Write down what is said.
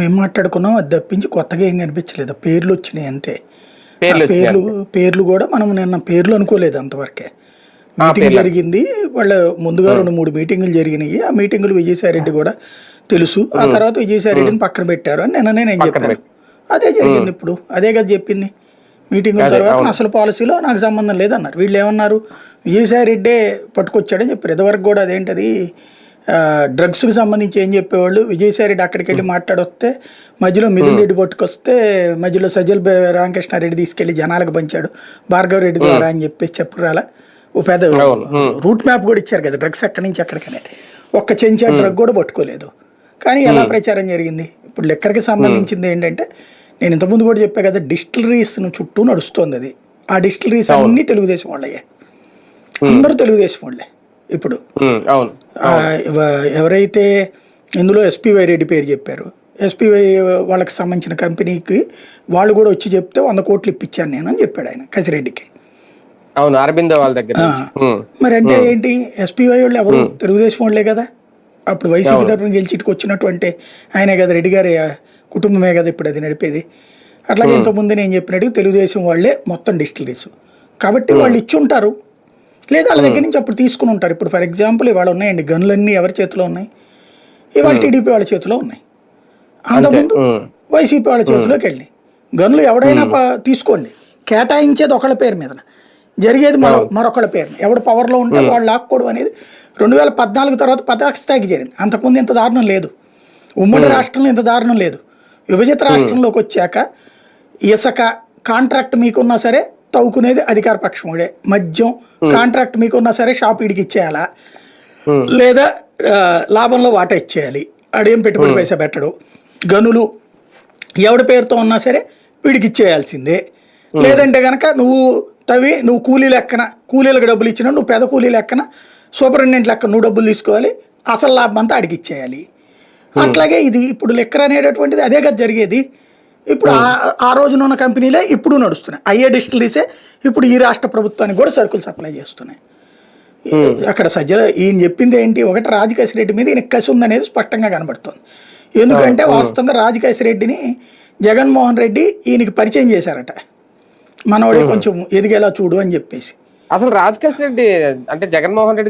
ఏం మాట్లాడుకున్నాం అది తప్పించి కొత్తగా ఏం కనిపించలేదు. పేర్లు వచ్చినాయి అంతే. ఆ పేర్లు వచ్చినాయి పేర్లు అంతే. పేర్లు కూడా మనం నిన్న పేర్లు అనుకోలేదు అంతవరకే. మీటింగ్ పేర్లు జరిగింది. వాళ్ళ ముందుగా 2, 3 మీటింగులు జరిగినాయి. ఆ మీటింగులు విజయసాయిరెడ్డి కూడా తెలుసు. ఆ ఉమ్, తర్వాత ఉమ్, విజయసాయిరెడ్డిని పక్కన పెట్టారు అని నిన్ననే నేను పక్కన చెప్పాను. పెట్టి. అదే ఉమ్, జరిగింది ఇప్పుడు. అదే కదా చెప్పింది. మీటింగుల అదే తర్వాత అవును. అసలు పాలసీలో నాకు సంబంధం లేదన్నారు. వీళ్ళు ఏమన్నారు, విజయసాయిరెడ్డే పట్టుకొచ్చాడని చెప్పారు. ఇదివరకు కూడా అదేంటది డ్రగ్స్కి సంబంధించి ఏం చెప్పేవాళ్ళు, విజయసాయిరెడ్డి అక్కడికి వెళ్ళి ఉమ్, మాట్లాడొస్తే మధ్యలో మిథున్ ఉమ్, రెడ్డి పట్టుకొస్తే మధ్యలో సజ్జల రామకృష్ణారెడ్డి తీసుకెళ్లి జనాలకు పంచాడు భార్గవ రెడ్డి ఉమ్, ద్వారా అని చెప్పేసి చెప్పురాలా. ఓ పెద్ద అవును. రూట్ మ్యాప్ కూడా ఇచ్చారు కదా డ్రగ్స్ ఎక్కడి నుంచి ఎక్కడికనేది. ఒక్క చెంచా ఉమ్, డ్రగ్ కూడా పట్టుకోలేదు. కానీ ఎలా ఉమ్, ప్రచారం జరిగింది. ఇప్పుడు లెక్కర్కి ఉమ్, సంబంధించింది ఏంటంటే, నేను ఇంతకుముందు కూడా చెప్పా కదా, డిస్టిలరీస్ చుట్టూ నడుస్తుంది అది. ఆ డిస్టిలరీస్ అవును. అన్నీ తెలుగుదేశం వాళ్ళయ్యే. ఉమ్, అందరూ తెలుగుదేశం వాళ్ళే ఇప్పుడు. అవును. ఆ, అవును. ఎవరైతే ఇందులో ఎస్పీవై రెడ్డి పేరు చెప్పారు, ఎస్పీవై వాళ్ళకి సంబంధించిన కంపెనీకి వాళ్ళు కూడా వచ్చి చెప్తే 100 కోట్లు ఇప్పించాను నేను అని చెప్పాడు ఆయన కసిరెడ్డికి. అవును. అరబిందో వాళ్ళ దగ్గర ఆ, నుంచి. మరి అంటే ఉమ్, ఏంటి, ఎస్పీవై వాళ్ళు ఎవరు ఉమ్, తెలుగుదేశం వాళ్ళే కదా. అప్పుడు వైసీపీ అవును. తరఫున గెలిచిట్టుకు వచ్చినటువంటి ఆయనే కదా, రెడ్డి గారి కుటుంబమే కదా ఇప్పుడు అది నడిపేది. అట్లాగే ఉమ్, ఇంతకుముందు నేను చెప్పినట్టు తెలుగుదేశం వాళ్ళే మొత్తం డిస్టిలరీస్. కాబట్టి ఉమ్, వాళ్ళు ఇచ్చి ఉంటారు, లేదా వాళ్ళ ఉమ్, దగ్గర నుంచి అప్పుడు తీసుకుని ఉంటారు. ఇప్పుడు ఫర్ ఎగ్జాంపుల్ ఇవాళ ఉన్నాయండి గన్లన్నీ ఎవరి చేతిలో ఉన్నాయి, ఇవాళ ఉమ్, టీడీపీ వాళ్ళ చేతిలో ఉన్నాయి. అంతే. అంతకుముందు ఉమ్, వైసీపీ వాళ్ళ ఉమ్, చేతిలోకి వెళ్ళి గనులు ఎవడైనా ఉమ్, తీసుకోండి, కేటాయించేది ఒకళ్ళ పేరు మీద, జరిగేది అవును. మరొకళ్ళ పేరు. ఎవడు పవర్లో ఉంటే ఉమ్, వాళ్ళు లాక్కోవడం అనేది 2014 తర్వాత పతాక స్థాయికి చేరింది. అంతకుముందు ఇంత దారుణం లేదు. ఉమ్మడి ఉమ్, రాష్ట్రంలో ఇంత దారుణం లేదు. విభజిత ఉమ్, రాష్ట్రంలోకి వచ్చాక ఇసుక కాంట్రాక్ట్ మీకున్నా సరే తవ్వుకునేది అధికార పక్షముడే. మద్యం ఉమ్, కాంట్రాక్ట్ మీకున్నా సరే షాప్ ఇడికి ఇచ్చేయాలా, ఉమ్, లేదా లాభంలో వాటా ఇచ్చేయాలి. ఆడేం పెట్టుబడి ఉమ్, పైసా పెట్టడు. గనులు ఎవడి పేరుతో ఉన్నా సరే వీడికి ఇచ్చేయాల్సిందే. ఉమ్, లేదంటే కనుక నువ్వు కూలీ లెక్కన, కూలీలకు డబ్బులు ఇచ్చినా నువ్వు పెద్ద కూలీ లెక్కన, సూపరింటెండెంట్ లెక్కన నువ్వు డబ్బులు తీసుకోవాలి, అసలు లాభం అంతా అడిగి ఇచ్చేయాలి. ఉమ్, అట్లాగే ఇది ఇప్పుడు లెక్కర్ అనేటటువంటిది అదే కదా జరిగేది. ఇప్పుడు ఉమ్, ఆ రోజున ఉన్న కంపెనీలే ఇప్పుడు నడుస్తున్నాయి. అయ్యే డిస్టిలరీసే ఇప్పుడు ఈ రాష్ట్ర ప్రభుత్వానికి కూడా సరుకులు సప్లై చేస్తున్నాయి. ఉమ్, అక్కడ సజ్జల ఈయన చెప్పింది ఏంటి, ఒకటి రాజకేశ్ రెడ్డి మీద ఈయన కసి ఉందనేది స్పష్టంగా కనబడుతుంది. అవును. ఎందుకంటే ఉమ్, వాస్తవంగా రాజకేశ్ రెడ్డిని జగన్మోహన్ రెడ్డి ఈయనకి పరిచయం చేశారట, మనవాడే ఉమ్. కొంచెం ఎదిగేలా చూడు అని చెప్పేసి. అసలు రాజకేశ్ రెడ్డి అంటే జగన్మోహన్ రెడ్డి